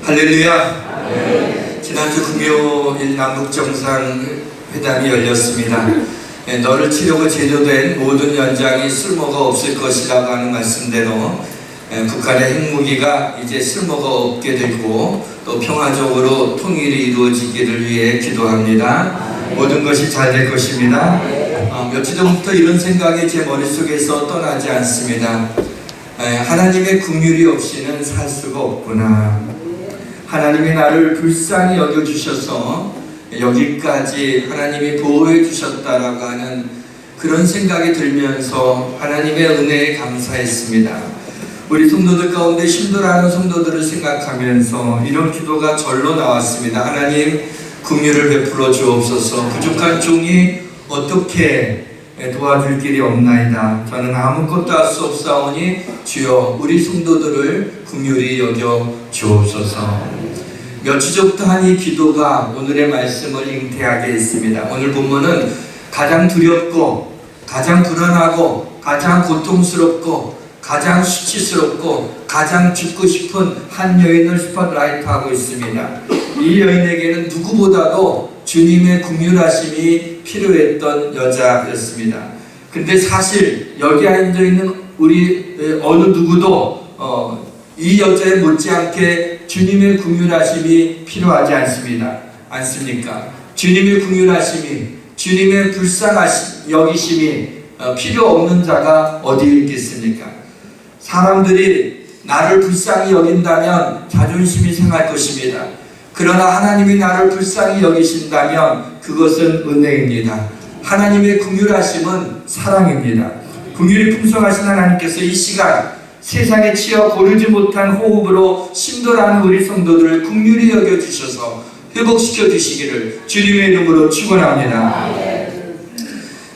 할렐루야. 지난주 금요일 남북정상회담이 열렸습니다. 너를 치려고 제조된 모든 연장이 쓸모가 없을 것이라고 하는 말씀대로 북한의 핵무기가 이제 쓸모가 없게 되고 또 평화적으로 통일이 이루어지기를 위해 기도합니다. 모든 것이 잘 될 것입니다. 며칠 전부터 이런 생각이 제 머릿속에서 떠나지 않습니다. 하나님의 긍휼이 없이는 살 수가 없구나. 하나님이 나를 불쌍히 여겨주셔서 여기까지 하나님이 보호해 주셨다라고 하는 그런 생각이 들면서 하나님의 은혜에 감사했습니다. 우리 성도들 가운데 힘들어하는 성도들을 생각하면서 이런 기도가 절로 나왔습니다. 하나님 긍휼을 베풀어 주옵소서. 부족한 종이 어떻게 도와줄 길이 없나이다. 저는 아무것도 할 수 없사오니 주여 우리 성도들을 긍휼히 여겨 주옵소서. 며칠 전부터 한 이 기도가 오늘의 말씀을 잉태하게 했습니다. 오늘 본문은 가장 두렵고 가장 불안하고 가장 고통스럽고 가장 수치스럽고 가장 죽고 싶은 한 여인을 스팟라이트하고 있습니다. 이 여인에게는 누구보다도 주님의 긍휼하심이 필요했던 여자였습니다. 근데 사실 여기 앉아있는 우리 어느 누구도 이 여자에 못지않게 주님의 긍휼하심이 필요하지 않습니까? 주님의 긍휼하심이, 주님의 불쌍하심, 여기심이 필요 없는 자가 어디에 있겠습니까? 사람들이 나를 불쌍히 여긴다면 자존심이 상할 것입니다. 그러나 하나님이 나를 불쌍히 여기신다면 그것은 은혜입니다. 하나님의 긍휼하심은 사랑입니다. 긍휼이 풍성하신 하나님께서 이 시간 세상에 치여 고르지 못한 호흡으로 심도라는 우리 성도들을 긍휼히 여겨주셔서 회복시켜 주시기를 주님의 이름으로 축원합니다.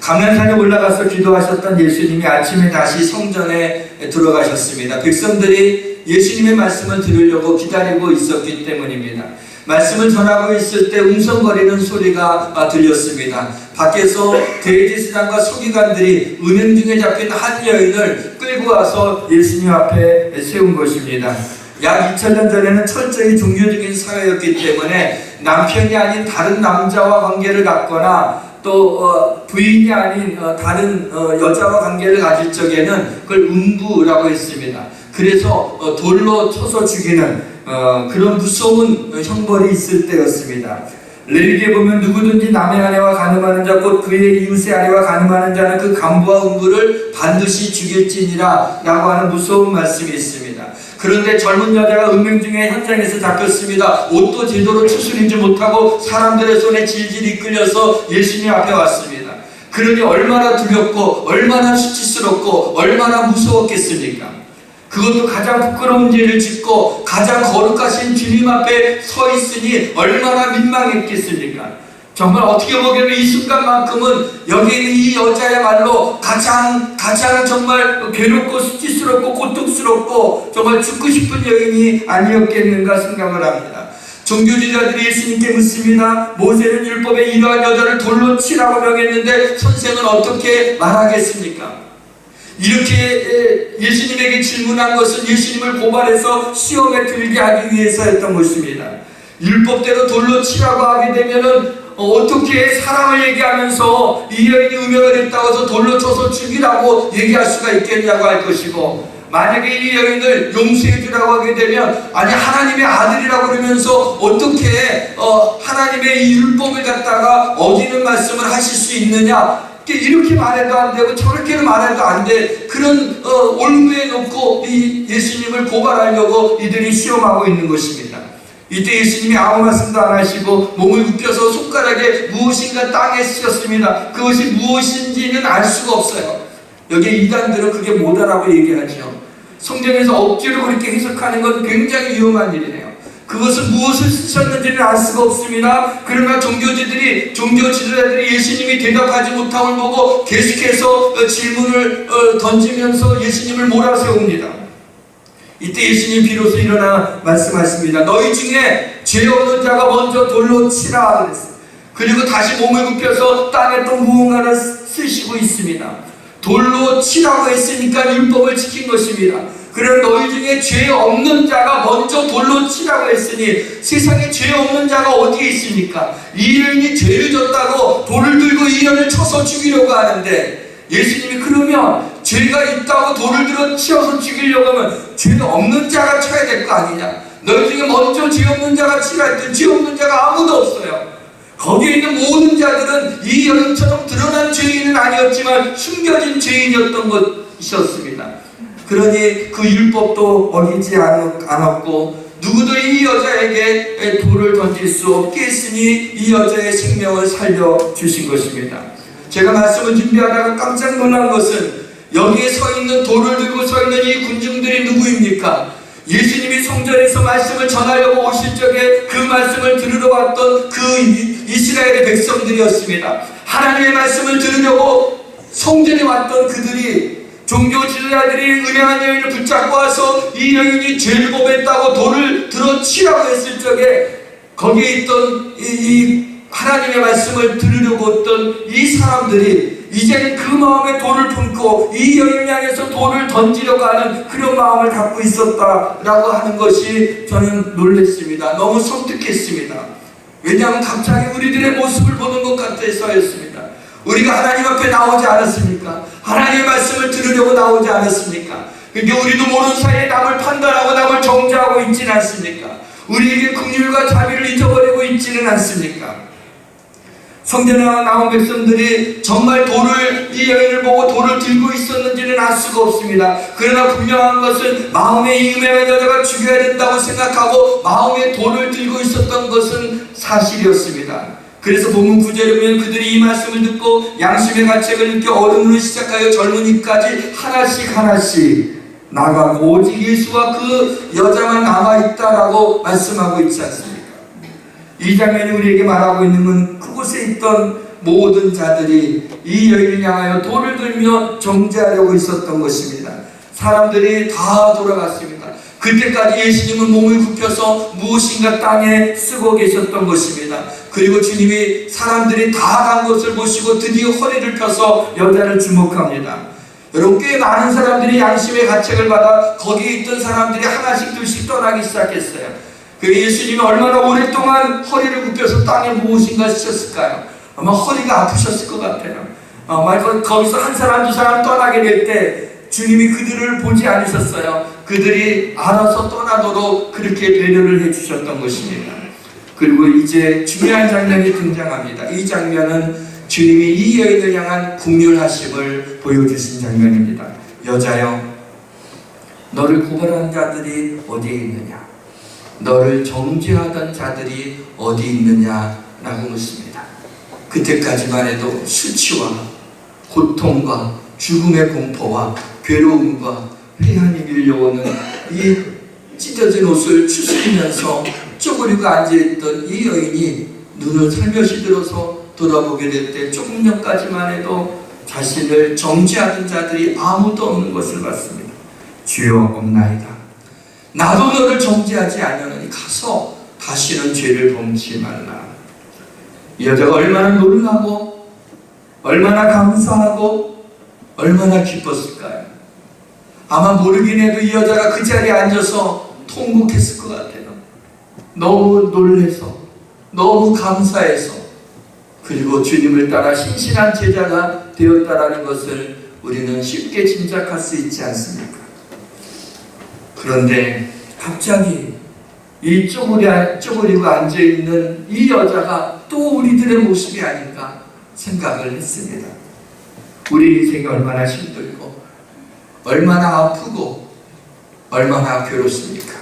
감람산에 올라가서 기도하셨던 예수님이 아침에 다시 성전에 들어가셨습니다. 백성들이 예수님의 말씀을 들으려고 기다리고 있었기 때문입니다. 말씀을 전하고 있을 때 웅성거리는 소리가 들렸습니다. 밖에서 대제사장과 서기관들이 은행 중에 잡힌 한 여인을 끌고 와서 예수님 앞에 세운 것입니다. 약 2000년 전에는 철저히 종교적인 사회였기 때문에 남편이 아닌 다른 남자와 관계를 갖거나 또 부인이 아닌 다른 여자와 관계를 가질 적에는 그걸 음부라고 했습니다. 그래서 돌로 쳐서 죽이는 그런 무서운 형벌이 있을 때였습니다. 레위기에 보면 누구든지 남의 아내와 간음하는 자 곧 그의 이웃의 아내와 간음하는 자는 그 간부와 음부를 반드시 죽일지니라 라고 하는 무서운 말씀이 있습니다. 그런데 젊은 여자가 은행 중에 현장에서 잡혔습니다. 옷도 제대로 추스리지 못하고 사람들의 손에 질질 이끌려서 예수님 앞에 왔습니다. 그러니 얼마나 두렵고 얼마나 수치스럽고 얼마나 무서웠겠습니까? 그것도 가장 부끄러운 죄를 짓고 가장 거룩하신 주님 앞에 서 있으니 얼마나 민망했겠습니까? 정말 어떻게 보면 이 순간만큼은 여기 있는 이 여자야말로 가장 정말 괴롭고 수치스럽고 고통스럽고 정말 죽고 싶은 여인이 아니었겠는가 생각을 합니다. 종교지자들이 예수님께 묻습니다. 모세는 율법에 이러한 여자를 돌로 치라고 명했는데 선생은 어떻게 말하겠습니까? 이렇게 예수님에게 질문한 것은 예수님을 고발해서 시험에 들게 하기 위해서였던 것입니다. 율법대로 돌로 치라고 하게 되면은 어떻게 사랑을 얘기하면서 이 여인이 음행을 했다고 해서 돌로 쳐서 죽이라고 얘기할 수가 있겠냐고 할 것이고, 만약에 이 여인을 용서해 주라고 하게 되면 아니 하나님의 아들이라고 그러면서 어떻게 하나님의 이 율법을 갖다가 어기는 말씀을 하실 수 있느냐, 이렇게 말해도 안 되고 저렇게 말해도 안 돼. 그런 올무에 놓고 이 예수님을 고발하려고 이들이 시험하고 있는 것입니다. 이때 예수님이 아무 말씀도 안 하시고 몸을 굽혀서 손가락에 무엇인가 땅에 쓰셨습니다. 그것이 무엇인지는 알 수가 없어요. 여기 이단들은 그게 뭐다라고 얘기하죠. 성경에서 억지로 그렇게 해석하는 건 굉장히 위험한 일이에요. 그것은 무엇을 쓰셨는지는 알 수가 없습니다. 그러나 종교지들이 예수님이 대답하지 못함을 보고 계속해서 질문을 던지면서 예수님을 몰아세웁니다. 이때 예수님 비로소 일어나 말씀하십니다. 너희 중에 죄 없는 자가 먼저 돌로 치라 그랬어요. 그리고 다시 몸을 굽혀서 땅에 또 무언가를 쓰시고 있습니다. 돌로 치라고 했으니까 율법을 지킨 것입니다. 그런 너희 중에 죄 없는 자가 먼저 돌로 치라고 했으니 세상에 죄 없는 자가 어디에 있습니까? 이 여인이 죄를 졌다고 돌을 들고 이 여인을 쳐서 죽이려고 하는데, 예수님이 그러면 죄가 있다고 돌을 들어 치어서 죽이려고 하면 죄 없는 자가 쳐야 될 거 아니냐? 너희 중에 먼저 죄 없는 자가 치라 했더니 죄 없는 자가 아무도 없어요. 거기에 있는 모든 자들은 이 여인처럼 드러난 죄인은 아니었지만 숨겨진 죄인이었던 것이었습니다. 그러니 그 율법도 어기지 않았고 누구도 이 여자에게 돌을 던질 수 없게 했으니 이 여자의 생명을 살려주신 것입니다. 제가 말씀을 준비하다가 깜짝 놀란 것은 여기에 서 있는 돌을 들고 서 있는 이 군중들이 누구입니까? 예수님이 성전에서 말씀을 전하려고 오실 적에 그 말씀을 들으러 왔던 그 이스라엘의 백성들이었습니다. 하나님의 말씀을 들으려고 성전에 왔던 그들이, 종교 지도자들이 음행한 여인을 붙잡고 와서 이 여인이 죄를 범했다고 돌을 들어 치라고 했을 적에 거기에 있던 이 하나님의 말씀을 들으려고 했던 이 사람들이 이제는 그 마음에 돌을 품고 이 여인을 향해서 돌을 던지려고 하는 그런 마음을 갖고 있었다라고 하는 것이 저는 놀랐습니다. 너무 섬뜩했습니다. 왜냐하면 갑자기 우리들의 모습을 보는 것 같아서였습니다. 우리가 하나님 앞에 나오지 않았습니까? 하나님의 말씀을 들으려고 나오지 않았습니까? 그게 우리도 모르는 사이에 남을 판단하고 남을 정죄하고 있지는 않습니까? 우리에게 긍휼과 자비를 잊어버리고 있지는 않습니까? 성전에 나온 백성들이 정말 이 여인을 보고 돌을 들고 있었는지는 알 수가 없습니다. 그러나 분명한 것은 마음에 이 음행한 여자가 죽여야 된다고 생각하고 마음에 돌을 들고 있었던 것은 사실이었습니다. 그래서 본문 9절에 보면 그들이 이 말씀을 듣고 양심의 가책을 느껴 어른으로 시작하여 젊은이까지 하나씩 나가고 오직 예수와 그 여자만 남아있다라고 말씀하고 있지 않습니까? 이 장면이 우리에게 말하고 있는 건 그곳에 있던 모든 자들이 이 여인을 향하여 돌을 들며 정죄하려고 있었던 것입니다. 사람들이 다 돌아갔습니다. 그때까지 예수님은 몸을 굽혀서 무엇인가 땅에 쓰고 계셨던 것입니다. 그리고 주님이 사람들이 다 간 것을 보시고 드디어 허리를 펴서 여자를 주목합니다. 여러분, 꽤 많은 사람들이 양심의 가책을 받아 거기에 있던 사람들이 하나씩 둘씩 떠나기 시작했어요. 그 예수님이 얼마나 오랫동안 허리를 굽혀서 땅에 무엇인가 쓰셨을까요? 아마 허리가 아프셨을 것 같아요. 거기서 한 사람 두 사람 떠나게 될 때 주님이 그들을 보지 않으셨어요. 그들이 알아서 떠나도록 그렇게 배려를 해주셨던 것입니다. 그리고 이제 중요한 장면이 등장합니다. 이 장면은 주님이 이 여인을 향한 긍휼하심을 보여주신 장면입니다. 여자여, 너를 고발한 자들이 어디에 있느냐? 너를 정죄하던 자들이 어디 있느냐라고 묻습니다. 그때까지만 해도 수치와 고통과 죽음의 공포와 괴로움과 회한이 밀려오는 이 찢어진 옷을 추스리면서 쪼그리고 앉아있던 이 여인이 눈을 살며시 들어서 돌아보게 될 때 조금 전까지만 해도 자신을 정죄하던 자들이 아무도 없는 것을 봤습니다. 주여 없나이다. 나도 너를 정죄하지 않으니 가서 다시는 죄를 범치 말라. 이 여자가 얼마나 놀라고 얼마나 감사하고 얼마나 기뻤을까요? 아마 모르긴 해도 이 여자가 그 자리에 앉아서 통곡했을 것 같아요. 너무 놀래서, 너무 감사해서, 그리고 주님을 따라 신실한 제자가 되었다라는 것을 우리는 쉽게 짐작할 수 있지 않습니까? 그런데 갑자기 이 쪼그리고 앉아있는 이 여자가 또 우리들의 모습이 아닌가 생각을 했습니다. 우리 인생이 얼마나 힘들고 얼마나 아프고 얼마나 괴롭습니까?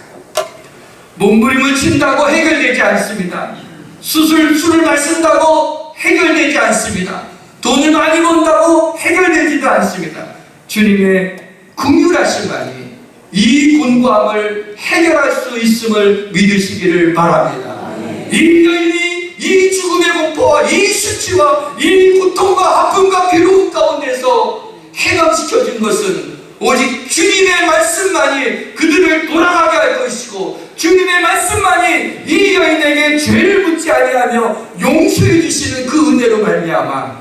몸부림을 친다고 해결되지 않습니다. 술을 마신다고 해결되지 않습니다. 돈을 많이 번다고 해결되지도 않습니다. 주님의 긍휼하심만이 이 곤고함을 해결할 수 있음을 믿으시기를 바랍니다. 이 여인이 이 죽음의 공포와 이 수치와 이 고통과 아픔과 괴로움 가운데서 해방시켜준 것은 오직 주님의 말씀만이 그들을 돌아가게 할 것이고, 주님의 말씀만이 이 여인에게 죄를 묻지 아니하며 용서해 주시는 그 은혜로 말미암아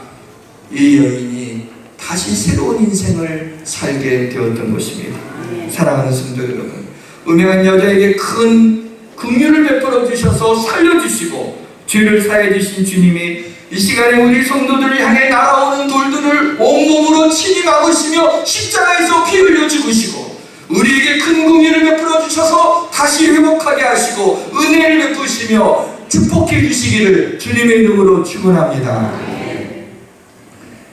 이 여인이 다시 새로운 인생을 살게 되었던 것입니다. 사랑하는 성도 여러분, 음행한 여자에게 큰 긍휼을 베풀어 주셔서 살려주시고 죄를 사해 주신 주님이 이 시간에 우리 성도들을 향해 날아오는 돌들을 온몸으로 친히 막으시며 십자가에서 피 흘려 죽으시고 우리에게 큰 긍휼을 베풀어 주셔서 다시 회복하게 하시고 은혜를 베푸시며 축복해 주시기를 주님의 이름으로 축원합니다.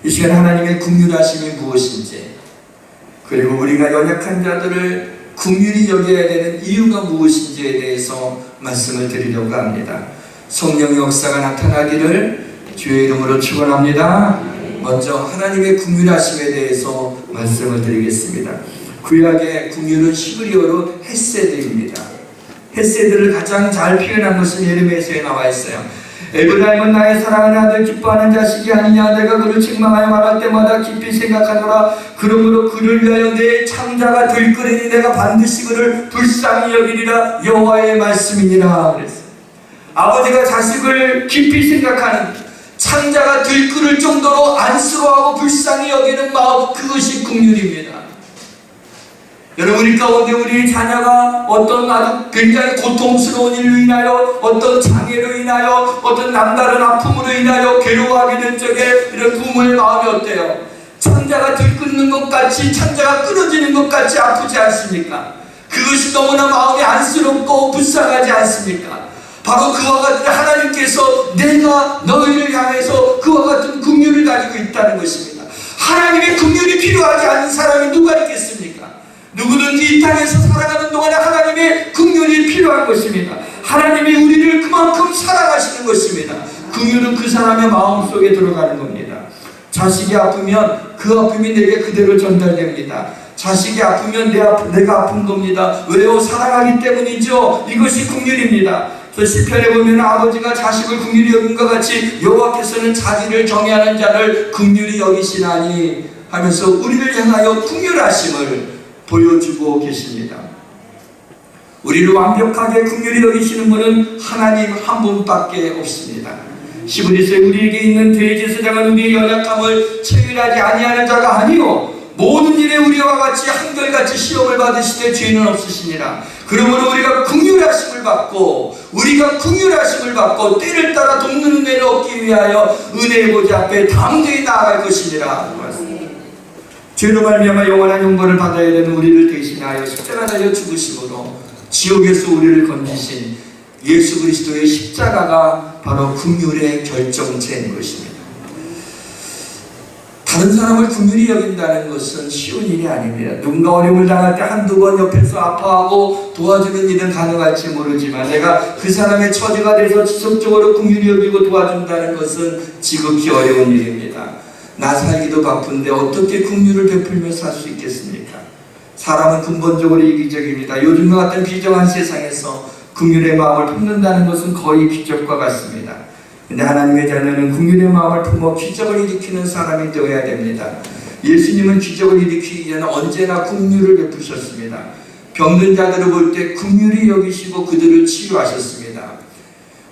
이 시간 하나님의 긍휼하심이 무엇인지, 그리고 우리가 연약한 자들을 긍휼히 여겨야 되는 이유가 무엇인지에 대해서 말씀을 드리려고 합니다. 성령의 역사가 나타나기를 주의 이름으로 축원합니다. 먼저 하나님의 긍휼하심에 대해서 말씀을 드리겠습니다. 구약의 긍휼은 히브리어로 헤세드입니다. 헤세드를 가장 잘 표현한 것은 예레미야서에 나와 있어요. 에브라임은 나의 사랑하는 아들 기뻐하는 자식이 아니냐. 내가 그를 책망하여 말할 때마다 깊이 생각하노라. 그러므로 그를 위하여 내 창자가 들끓으니 내가 반드시 그를 불쌍히 여기리라. 여호와의 말씀이니라. 그랬어요. 아버지가 자식을 깊이 생각하는, 창자가 들끓을 정도로 안쓰러워하고 불쌍히 여기는 마음, 그것이 긍휼입니다. 여러분, 우리 가운데 우리 자녀가 어떤 아주 굉장히 고통스러운 일로 인하여, 어떤 장애로 인하여, 어떤 남다른 아픔으로 인하여 괴로워하게 된 적에 이런 부모의 마음이 어때요? 창자가 들끓는 것 같이, 창자가 끊어지는 것 같이 아프지 않습니까? 그것이 너무나 마음이 안쓰럽고 불쌍하지 않습니까? 바로 그와 같은 하나님께서 내가 너희를 향해서 그와 같은 긍휼을 가지고 있다는 것입니다. 하나님의 긍휼이 필요하지 않은 사람이 누가 있겠습니까? 누구든지 이 땅에서 살아가는 동안에 하나님의 긍휼이 필요한 것입니다. 하나님이 우리를 그만큼 사랑하시는 것입니다. 긍휼은 그 사람의 마음속에 들어가는 겁니다. 자식이 아프면 그 아픔이 내게 그대로 전달됩니다. 자식이 아프면 내가 아픈 겁니다. 왜요? 사랑하기 때문이죠. 이것이 긍휼입니다. 시편에 보면 아버지가 자식을 긍휼히 여긴 것 같이 여호와께서는 자기를 경외하는 자를 긍휼히 여기시나니 하면서 우리를 향하여 긍휼하심을 보여주고 계십니다. 우리를 완벽하게 긍휼히 여기시는 분은 하나님 한 분밖에 없습니다. 히브리서에 우리에게 있는 대제사장은 우리의 연약함을 체휼하지 아니하는 자가 아니요 모든 일에 우리와 같이 한결같이 시험을 받으시되 죄는 없으시니라. 그러므로 우리가 긍휼하심을 받고 때를 따라 돕는 은혜를 얻기 위하여 은혜의 보좌 앞에 담대히 나아갈 것이니라. 죄로 말미암아 영원한 형벌을 받아야 되는 우리를 대신하여 십자가 달려 죽으심으로 지옥에서 우리를 건지신 예수 그리스도의 십자가가 바로 긍휼의 결정체인 것입니다. 다른 사람을 긍휼히 여긴다는 것은 쉬운 일이 아닙니다. 누군가 어려움을 당할 때 한두 번 옆에서 아파하고 도와주는 일은 가능할지 모르지만 내가 그 사람의 처지가 돼서 지속적으로 긍휼히 여기고 도와준다는 것은 지극히 어려운 일입니다. 나 살기도 바쁜데 어떻게 긍휼을 베풀며 살 수 있겠습니까? 사람은 근본적으로 이기적입니다. 요즘과 같은 비정한 세상에서 긍휼의 마음을 품는다는 것은 거의 기적과 같습니다. 근데 하나님의 자녀는 긍휼의 마음을 품어 기적을 일으키는 사람이 되어야 됩니다. 예수님은 기적을 일으키기 전에 언제나 긍휼을 베푸셨습니다. 병든 자들을 볼 때 긍휼히 여기시고 그들을 치유하셨습니다.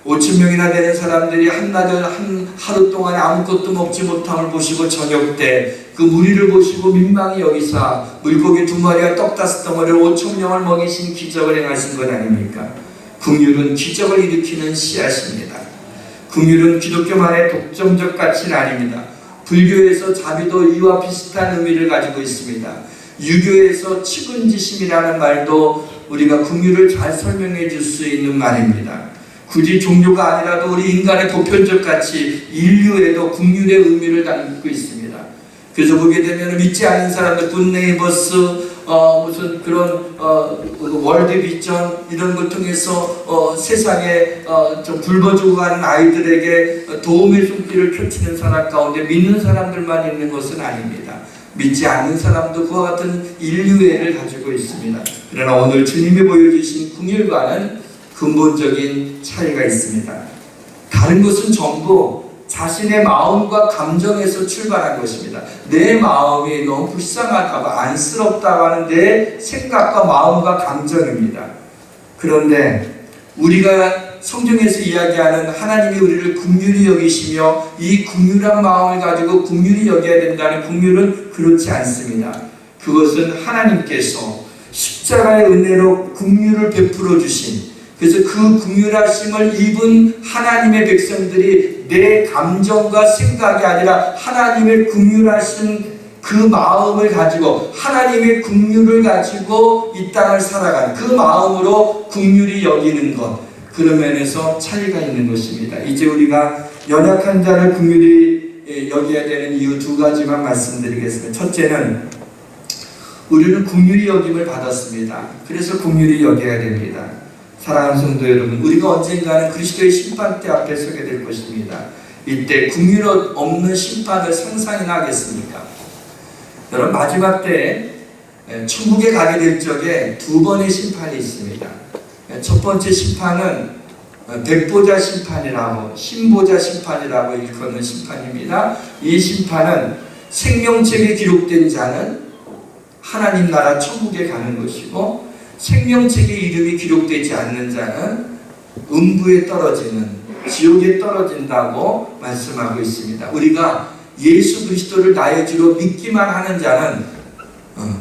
5,000명이나 되는 사람들이 하루 동안에 아무것도 먹지 못함을 보시고 저녁 때 그 무리를 보시고 민망히 여기사 물고기 2마리와 떡 5덩어리를 5,000명을 먹이신 기적을 행하신 것 아닙니까? 긍휼은 기적을 일으키는 씨앗입니다. 긍휼은 기독교만의 독점적 가치는 아닙니다. 불교에서 자비도 이와 비슷한 의미를 가지고 있습니다. 유교에서 측은지심이라는 말도 우리가 긍휼을 잘 설명해 줄 수 있는 말입니다. 굳이 종교가 아니라도 우리 인간의 보편적 가치, 인류에도 긍휼의 의미를 담고 있습니다. 그래서 보게 되면 믿지 않는 사람들, 굿네이버스, 무슨 그런 월드 비전 이런 걸 통해서 세상에 좀 굶어주고 가는 아이들에게 도움의 손길을 펼치는 사람 가운데 믿는 사람들만 있는 것은 아닙니다. 믿지 않는 사람도 그와 같은 인류애를 가지고 있습니다. 그러나 오늘 주님이 보여주신 긍휼과는 근본적인 차이가 있습니다. 다른 것은 전부 자신의 마음과 감정에서 출발한 것입니다. 내 마음이 너무 불쌍하다고 안쓰럽다고 하는 내 생각과 마음과 감정입니다. 그런데 우리가 성경에서 이야기하는 하나님이 우리를 긍휼히 여기시며 이 긍휼한 마음을 가지고 긍휼히 여겨야 된다는 긍휼은 그렇지 않습니다. 그것은 하나님께서 십자가의 은혜로 긍휼을 베풀어 주신, 그래서 그 긍휼하심을 입은 하나님의 백성들이 내 감정과 생각이 아니라 하나님의 긍휼하신 그 마음을 가지고 하나님의 긍휼을 가지고 이 땅을 살아가는 그 마음으로 긍휼히 여기는 것, 그런 면에서 차이가 있는 것입니다. 이제 우리가 연약한 자를 긍휼히 여겨야 되는 이유 두 가지만 말씀드리겠습니다. 첫째는 우리는 긍휼히 여김을 받았습니다. 그래서 긍휼히 여겨야 됩니다. 사랑하는 성도 여러분, 우리가 언젠가는 그리스도의 심판대 앞에 서게 될 것입니다. 이때 긍휼 없는 심판을 상상이나 하겠습니까? 여러분, 마지막 때 천국에 가게 될 적에 두 번의 심판이 있습니다. 첫 번째 심판은 백보자 심판이라고, 신보자 심판이라고 일컫는 심판입니다. 이 심판은 생명책에 기록된 자는 하나님 나라 천국에 가는 것이고, 생명책에 이름이 기록되지 않는 자는 음부에 떨어지는, 지옥에 떨어진다고 말씀하고 있습니다. 우리가 예수 그리스도를 나의 주로 믿기만 하는 자는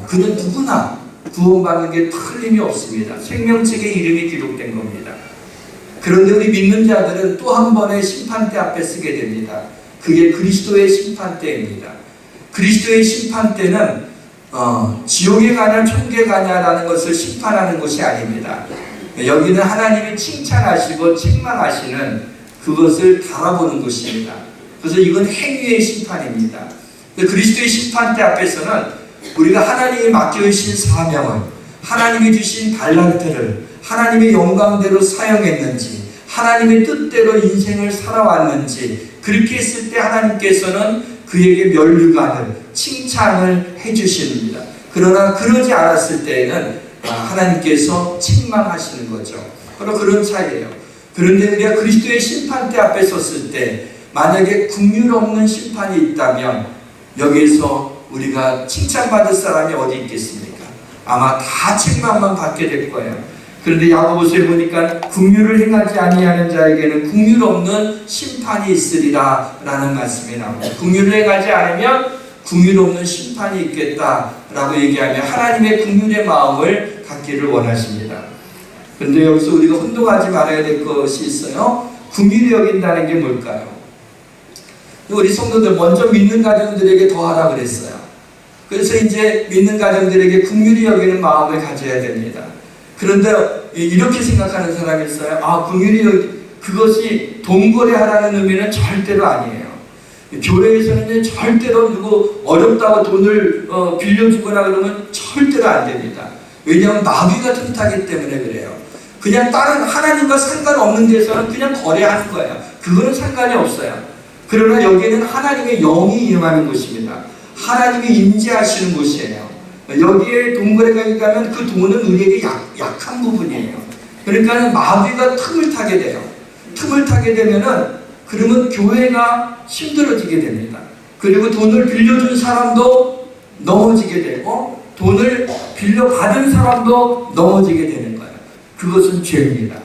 그는 누구나 구원받는 게 틀림이 없습니다. 생명책에 이름이 기록된 겁니다. 그런데 우리 믿는 자들은 또 한 번의 심판대 앞에 서게 됩니다. 그게 그리스도의 심판대입니다. 그리스도의 심판대는 지옥에 가냐 천국에 가냐라는 것을 심판하는 것이 아닙니다. 여기는 하나님이 칭찬하시고 책망하시는 그것을 달아보는 것입니다. 그래서 이건 행위의 심판입니다. 그리스도의 심판대 앞에서는 우리가 하나님이 맡겨주신 사명을, 하나님이 주신 달란트를 하나님의 영광대로 사용했는지, 하나님의 뜻대로 인생을 살아왔는지, 그렇게 했을 때 하나님께서는 그에게 면류관을, 칭찬을 해주십니다. 그러나 그러지 않았을 때에는 하나님께서 책망하시는 거죠. 바로 그런 차이예요. 그런데 우리가 그리스도의 심판대 앞에 섰을 때 만약에 긍휼 없는 심판이 있다면 여기에서 우리가 칭찬받을 사람이 어디 있겠습니까? 아마 다 책망만 받게 될 거예요. 그런데 야고보서에 보니까 긍휼을 행하지 아니하는 자에게는 긍휼 없는 심판이 있으리라 라는 말씀이 나옵니다. 긍휼을 행하지 않으면 긍휼 없는 심판이 있겠다라고 얘기하며 하나님의 긍휼의 마음을 갖기를 원하십니다. 그런데 여기서 우리가 혼동하지 말아야 될 것이 있어요. 긍휼히 여긴다는 게 뭘까요? 우리 성도들 먼저 믿는 가정들에게 더하라 그랬어요. 그래서 이제 믿는 가정들에게 긍휼히 여기는 마음을 가져야 됩니다. 그런데 이렇게 생각하는 사람이 있어요. 긍휼히 그것이 돈거래하라는 의미는 절대로 아니에요. 교회에서는 절대로 누구 어렵다고 돈을 빌려주거나 그러면 절대로 안 됩니다. 왜냐하면 마귀가 틈타기 때문에 그래요. 그냥 다른 하나님과 상관없는 데서는 그냥 거래하는 거예요. 그거는 상관이 없어요. 그러나 여기에는 하나님의 영이 임하는 곳입니다. 하나님이 임재하시는 곳이에요. 여기에 돈거래가 가면 그 돈은 우리에게 약한 부분이에요. 그러니까 마귀가 틈을 타게 돼요. 틈을 타게 되면은 그러면 교회가 힘들어지게 됩니다. 그리고 돈을 빌려준 사람도 넘어지게 되고 돈을 빌려받은 사람도 넘어지게 되는 거예요. 그것은 죄입니다.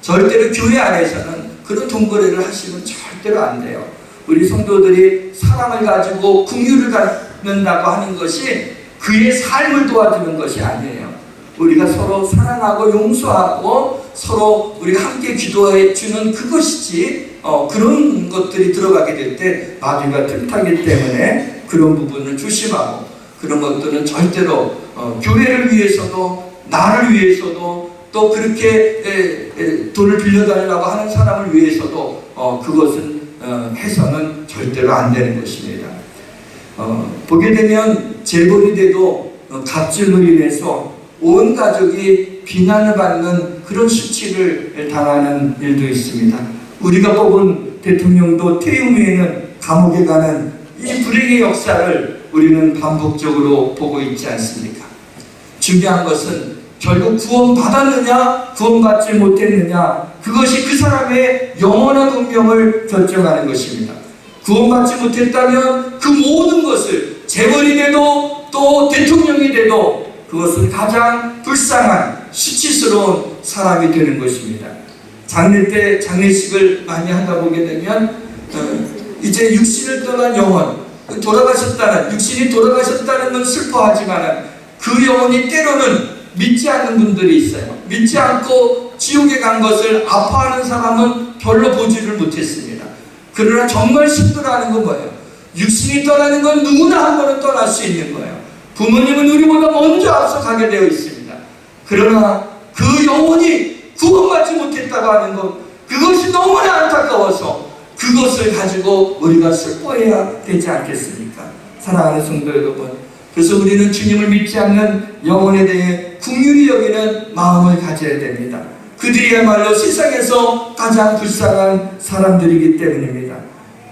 절대로 교회 안에서는 그런 돈거래를 하시면 절대로 안 돼요. 우리 성도들이 사랑을 가지고 긍휼을 갖는다고 하는 것이 그의 삶을 도와주는 것이 아니에요. 우리가 서로 사랑하고 용서하고 서로 우리가 함께 기도해 주는 그것이지 그런 것들이 들어가게 될 때 마귀가 틈타기 때문에 그런 부분을 조심하고 그런 것들은 절대로 교회를 위해서도 나를 위해서도 또 그렇게 돈을 빌려달라고 하는 사람을 위해서도 그것은 해서는 절대로 안 되는 것입니다. 보게 되면 재벌이 돼도 갑질로 인해서 온 가족이 비난을 받는 그런 수치를 당하는 일도 있습니다. 우리가 뽑은 대통령도 퇴임 후에는 감옥에 가는 이 불행의 역사를 우리는 반복적으로 보고 있지 않습니까? 중요한 것은 결국 구원받았느냐 구원받지 못했느냐, 그것이 그 사람의 영원한 운명을 결정하는 것입니다. 구원받지 못했다면 그 모든 것을 재벌이 돼도 또 대통령이 돼도 그것은 가장 불쌍한 수치스러운 사람이 되는 것입니다. 장례 때 장례식을 많이 하다 보게 되면 이제 육신을 떠난 영혼, 육신이 돌아가셨다는 건 슬퍼하지만 그 영혼이 때로는 믿지 않는 분들이 있어요. 믿지 않고 지옥에 간 것을 아파하는 사람은 별로 보지를 못했습니다. 그러나 정말 신도라는 건 뭐예요? 육신이 떠나는 건 누구나 한 번은 떠날 수 있는 거예요. 부모님은 우리보다 먼저 앞서가게 되어 있습니다. 그러나 그 영혼이 구원받지 못했다고 하는 것, 그것이 너무나 안타까워서 그것을 가지고 우리가 슬퍼해야 되지 않겠습니까? 사랑하는 성도 여러분, 그래서 우리는 주님을 믿지 않는 영혼에 대해 긍휼히 여기는 마음을 가져야 됩니다. 그들이야말로 세상에서 가장 불쌍한 사람들이기 때문입니다.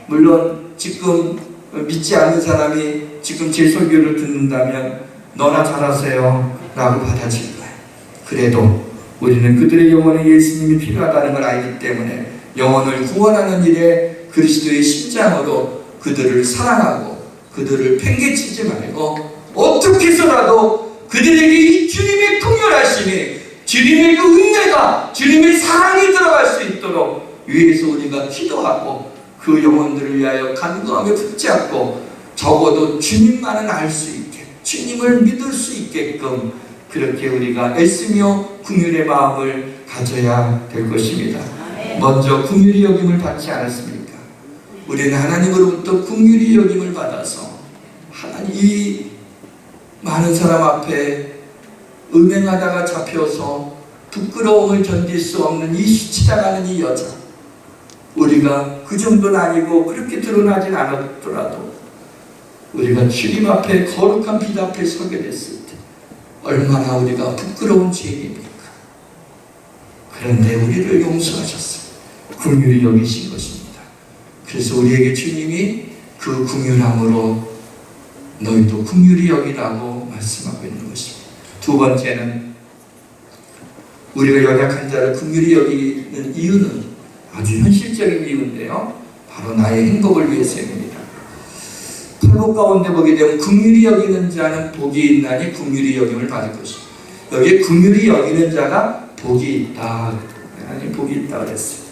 물론 지금 믿지 않는 사람이 지금 제 설교를 듣는다면 너나 잘하세요 라고 받아칠 거예요. 그래도 우리는 그들의 영혼에 예수님이 필요하다는 걸 알기 때문에 영혼을 구원하는 일에 그리스도의 심장으로 그들을 사랑하고 그들을 팽개치지 말고 어떻게 해서라도 그들에게 이 주님의 긍휼하심이, 주님의 그 은혜가, 주님의 사랑이 들어갈 수 있도록 위해서 우리가 기도하고 그 영혼들을 위하여 간구하며 붙잡고 적어도 주님만은 알 수 있게, 주님을 믿을 수 있게끔 그렇게 우리가 애쓰며 긍휼의 마음을 가져야 될 것입니다. 먼저 긍휼히 여김을 받지 않았습니까? 우리는 하나님으로부터 긍휼히 여김을 받아서 하나님 이 많은 사람 앞에 음행하다가 잡혀서 부끄러움을 견딜 수 없는 이 수치당하는 이 여자, 우리가 그 정도는 아니고 그렇게 드러나진 않았더라도 우리가 주님 앞에 거룩한 빛 앞에 서게 됐을 때 얼마나 우리가 부끄러운 죄인입니까? 그런데 우리를 용서하셨어요. 긍휼히 여기신 것입니다. 그래서 우리에게 주님이 그 긍휼함으로 너희도 긍휼히 여기라고 말씀하고 있는 것입니다. 두 번째는 우리가 연약한 자를 긍휼히 여기는 이유는 아주 현실적인 이유인데요, 바로 나의 행복을 위해서입니다. 팔복 가운데 보게 되면 긍휼히 여기는 자는 복이 있나니 긍휼히 여김을 받을 것이다. 여기에 긍휼히 여기는 자가 복이 있다, 아니 복이 있다 그랬어요.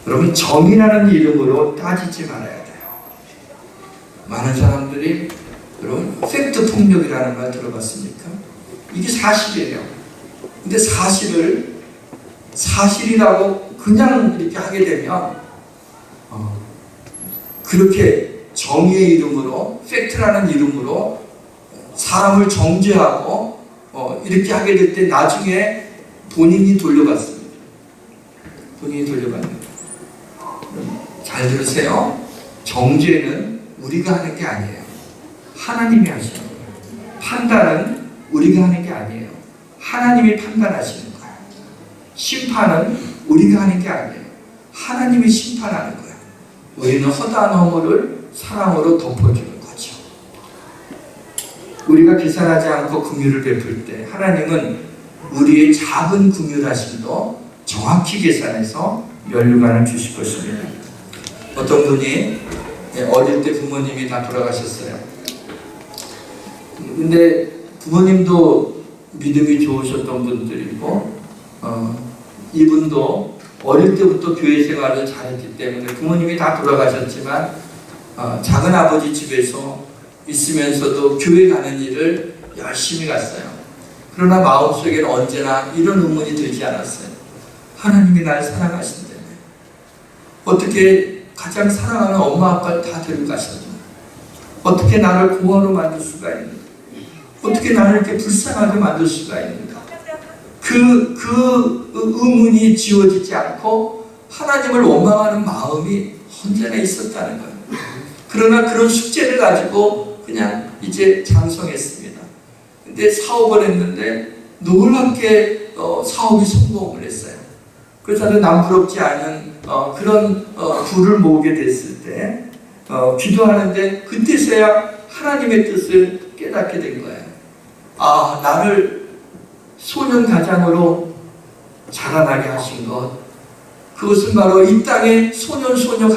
여러분, 정이라는 이름으로 따지지 말아야 돼요. 많은 사람들이, 여러분, 팩트 폭력이라는 말 들어봤습니까? 이게 사실이에요. 근데 사실을 사실이라고 그냥 이렇게 하게 되면 그렇게 정의의 이름으로, 팩트라는 이름으로 사람을 정죄하고 이렇게 하게 될 때 나중에 본인이 돌려받습니다. 본인이 돌려받습니다. 잘 들으세요. 정죄는 우리가 하는 게 아니에요. 하나님이 하시는 거예요. 판단은 우리가 하는 게 아니에요. 하나님이 판단하시는 거예요. 심판은 우리가 하는 게 아니에요. 하나님이 심판하는 거예요. 우리는 허다한 허물을 사랑으로 덮어주는 거죠. 우리가 계산하지 않고 긍휼을 베풀 때 하나님은 우리의 작은 긍휼하심도 정확히 계산해서 면류관을 주실 것입니다. 어떤 분이 어릴 때 부모님이 다 돌아가셨어요. 근데 부모님도 믿음이 좋으셨던 분들이고 이분도 어릴 때부터 교회 생활을 잘했기 때문에 부모님이 다 돌아가셨지만 작은 아버지 집에서 있으면서도 교회 가는 일을 열심히 갔어요. 그러나 마음속에는 언제나 이런 의문이 들지 않았어요. 하나님이 날 사랑하신다며, 어떻게 가장 사랑하는 엄마 아빠를 다 데리고 가셨나? 어떻게 나를 고아로 만들 수가 있는가? 어떻게 나를 이렇게 불쌍하게 만들 수가 있는가? 그 의문이 지워지지 않고 하나님을 원망하는 마음이 언제나 있었다는 거예요. 그러나 그런 숙제를 가지고 그냥 이제 장성했습니다. 근데 사업을 했는데 놀랍게 사업이 성공을 했어요. 그래서 남부럽지 않은 그런 부를 모으게 됐을 때 기도하는데 그때서야 하나님의 뜻을 깨닫게 된 거예요. 아, 나를 소년 가장으로 자라나게 하신 것, 그것은 바로 이 땅의 소년 소녀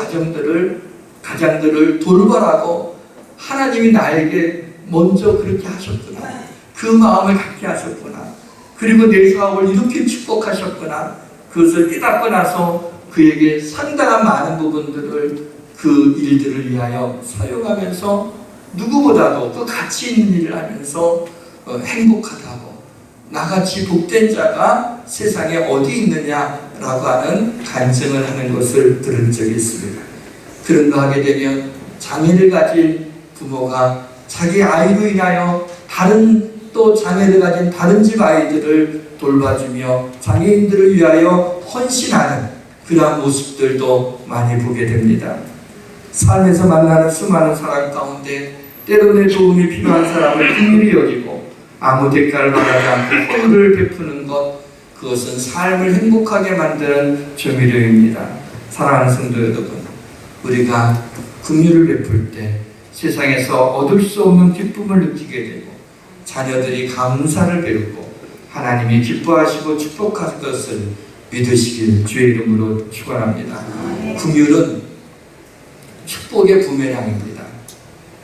가장들을 돌보라고 하나님이 나에게 먼저 그렇게 하셨구나. 그 마음을 갖게 하셨구나. 그리고 내 사업을 이렇게 축복하셨구나. 그것을 깨닫고 나서 그에게 상당한 많은 부분들을, 그 일들을 위하여 사용하면서 누구보다도 그 가치 있는 일을 하면서 행복하다고, 나같이 복된 자가 세상에 어디 있느냐라고 하는 간증을 하는 것을 들은 적이 있습니다. 그런가 하게 되면 장애를 가진 부모가 자기 아이로 인하여 또 장애를 가진 다른 집 아이들을 돌봐주며 장애인들을 위하여 헌신하는 그러한 모습들도 많이 보게 됩니다. 삶에서 만나는 수많은 사람 가운데 때로 내 도움이 필요한 사람을 긍휼히 여기고 아무 대가를 바라지 않고 허물을 베푸는 것, 그것은 삶을 행복하게 만드는 조미료입니다. 사랑하는 성도 여러분, 우리가 긍휼을 베풀 때 세상에서 얻을 수 없는 기쁨을 느끼게 되고 자녀들이 감사를 배우고 하나님이 기뻐하시고 축복할 것을 믿으시길 주의 이름으로 축원합니다. 긍휼은 축복의 부메랑입니다.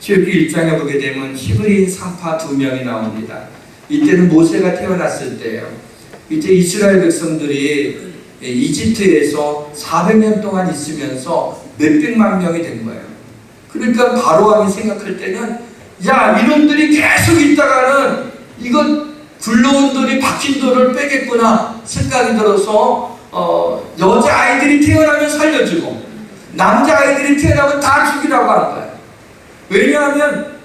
출애굽기 1장에 보게 되면 히브리인 산파 2명이 나옵니다. 이때는 모세가 태어났을 때예요. 이제 이스라엘 백성들이 이집트에서 400년 동안 있으면서 몇백만 명이 된 거예요. 그러니까 바로 왕이 생각할 때는 야, 이놈들이 계속 있다가는 이거 굴러온 돌이 박힌 돌을 빼겠구나 생각이 들어서 여자아이들이 태어나면 살려주고 남자아이들이 태어나면 다 죽이라고 하는 거예요. 왜냐하면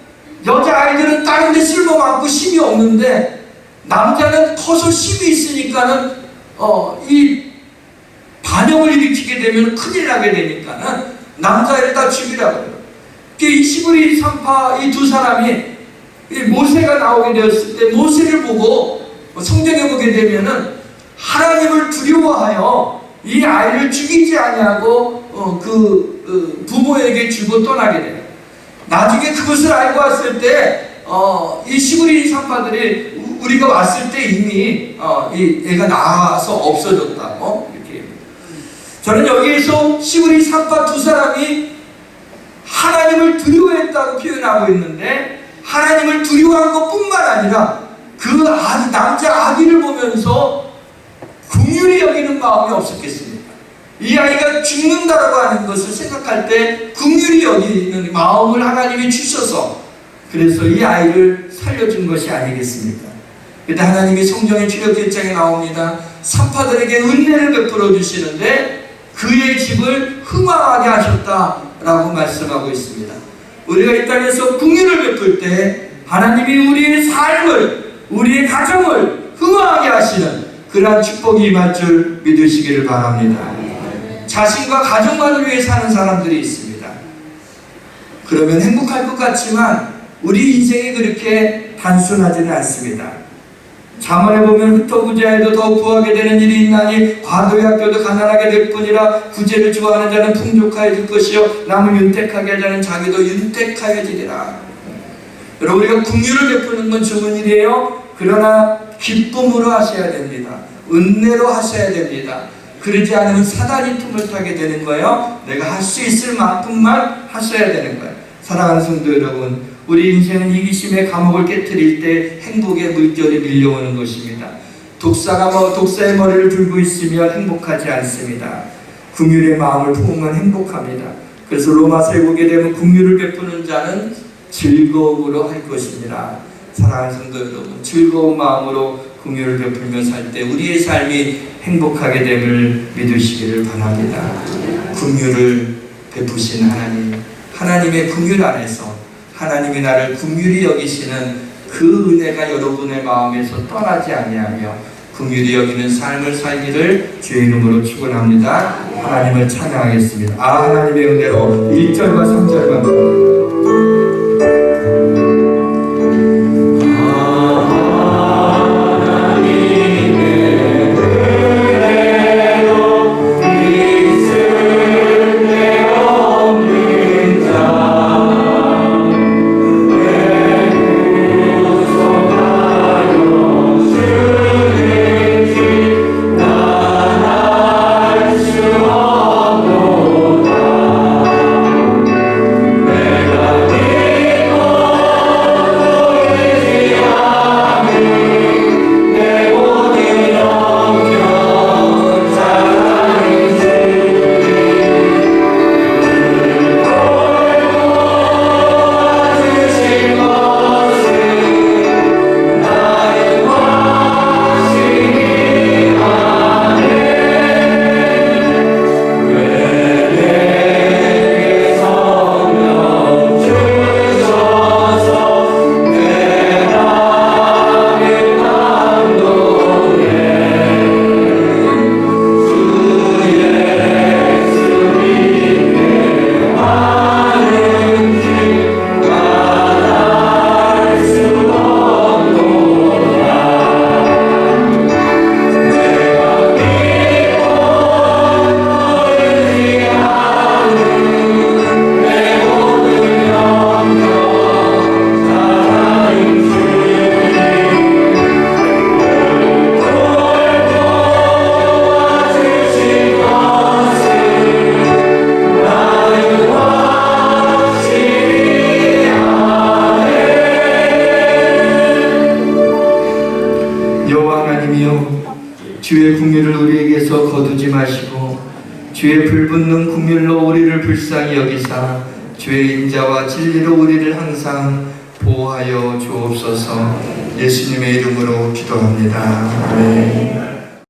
여자아이들은 다른 데 쓸모 많고 힘이 없는데 남자는 커서 힘이 있으니까는 이 반역을 일으키게 되면 큰일 나게 되니까는 남자애를 다 죽이라고 해요. 이 히브리 산파 이 두 사람이 모세가 나오게 되었을 때 모세를 보고 성경에 보게 되면은 하나님을 두려워하여 이 아이를 죽이지 아니하고 부모에게 주고 떠나게 돼요. 나중에 그것을 알고 왔을 때 이 히브리 산파들이 우리가 왔을 때 이미 이 애가 나와서 없어졌다고 이렇게. 저는 여기에서 히브리 산파 두 사람이 하나님을 두려워했다고 표현하고 있는데 하나님을 두려워한 것뿐만 아니라 그 남자 아기를 보면서 긍휼히 여기는 마음이 없었겠습니까? 이 아이가 죽는다라고 하는 것을 생각할 때 긍휼히 여기는 마음을 하나님이 주셔서 그래서 이 아이를 살려준 것이 아니겠습니까? 그때 하나님이 성경의 출애굽기 1장에 나옵니다. 산파들에게 은혜를 베풀어 주시는데 그의 집을 흥왕하게 하셨다라고 말씀하고 있습니다. 우리가 이 땅에서 긍휼을 베풀 때 하나님이 우리의 삶을, 우리의 가정을 흥왕하게 하시는 그러한 축복이 임할 줄 믿으시기를 바랍니다. 자신과 가족만을 위해 사는 사람들이 있습니다. 그러면 행복할 것 같지만 우리 인생이 그렇게 단순하지는 않습니다. 잠언에 보면 흩어구제하여도 더욱 부하게 되는 일이 있나니 과도의 학교도 가난하게 될 뿐이라 구제를 좋아하는 자는 풍족하여질 것이요 남을 윤택하게 하는 자는 자기도 윤택하여지리라. 여러분, 우리가 긍휼을 베푸는 건 좋은 일이에요. 그러나 기쁨으로 하셔야 됩니다. 은혜로 하셔야 됩니다. 그러지 않으면 사단이 틈을 타게 되는 거예요. 내가 할 수 있을 만큼만 하셔야 되는 거예요. 사랑하는 성도 여러분, 우리 인생은 이기심의 감옥을 깨트릴 때 행복의 물결이 밀려오는 것입니다. 독사의 머리를 들고 있으면 행복하지 않습니다. 긍휼의 마음을 품으면 행복합니다. 그래서 로마서에 보게 되면 긍휼을 베푸는 자는 즐거움으로 할 것입니다. 사랑하는 성도 여러분, 즐거운 마음으로 긍휼을 베풀며 살 때 우리의 삶이 행복하게 됨을 믿으시기를 바랍니다. 긍휼을 베푸신 하나님, 하나님의 긍휼 안에서 하나님이 나를 긍휼히 여기시는 그 은혜가 여러분의 마음에서 떠나지 아니하며 긍휼히 여기는 삶을 살기를 주의 이름으로 축원합니다. 하나님을 찬양하겠습니다. 하나님의 은혜로 1절과 3절만 내가 여호와 하나님이여, 주의 긍휼을 우리에게서 거두지 마시고 주의 불붙는 긍휼로 우리를 불쌍히 여기사 주의 인자와 진리로 우리를 항상 보호하여 주옵소서. 예수님의 이름으로 기도합니다. 아멘.